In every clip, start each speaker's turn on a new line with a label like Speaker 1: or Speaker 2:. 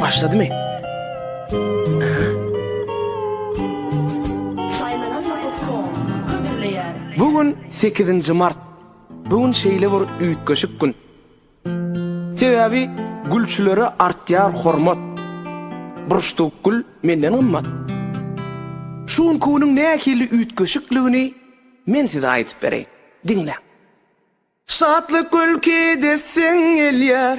Speaker 1: Başladı mı? Bugün 8. Mart. Bugün şeýle bir üýtgeşik gün. Sebebi gülçülere artýar hormat. Buruşdyk gül menden ymmat. Şuň kunyň näkili üýtgeşikligini men size aýtyp bereýin. Dinle. Şatlyk ülki desen elýär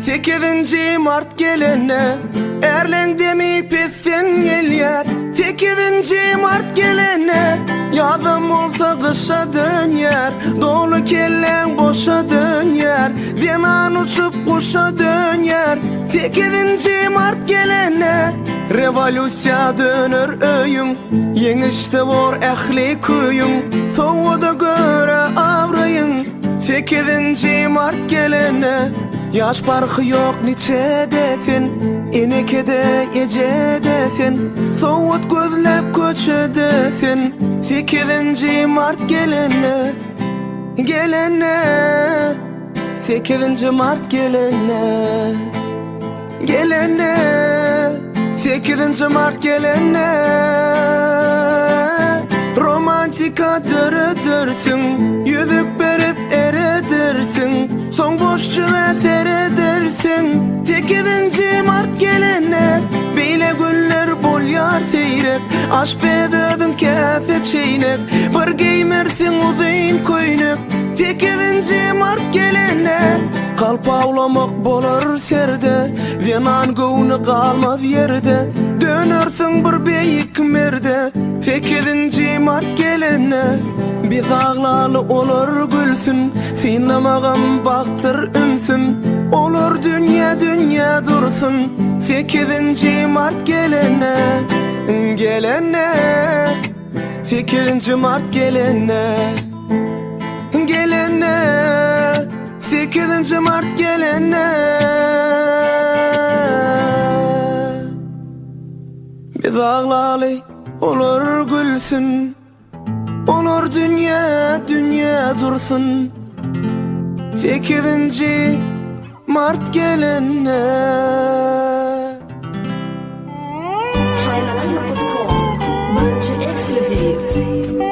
Speaker 1: 8. Mart gelene, erleň demip etsen gelýär 8. Mart gelene. Ýazym bolsa kışa dönýär, dolu kelleň boşa dönýär, Venan uçup kuşa dönýär 8. Mart gelene. Revolüsiýa döner öýüň, yeňişde bor ähli köýüň, sowada göre awraýyň 8. Mart gelene. Yaş parky ýok niçedesin, enekede ecedesin, sowat gözläp köçedesin 8. Mart gelene. Gelene 8. Mart gelene. Gelene 8. Mart gelene. Romantika döredersin, yüzük berip eredirsin, son boşçu ve seredersin 8. Mart gelene. Beýle günler bolýar seýrek, aş bedödün käse çeýnek, bir giymersin uzyn köýnek 8. Mart gelene. Kalpawlamak bolar serde, Venan göwüni galmaz ýerde, dönersin bir beýik merde 8. Mart gelene. Biz aglaly olar gülsün, sinamagam baktyr ünsün, olar dünýä dünýä dursun 8. Mart gelene. Gelene 8. Mart gelene. Gelene 8. Mart gelene. Biz aglaly olar gülsün, olar dünýä dünýä dursun 8. Mart gelene.
Speaker 2: Faynalanma.com Birinci ekskluziv.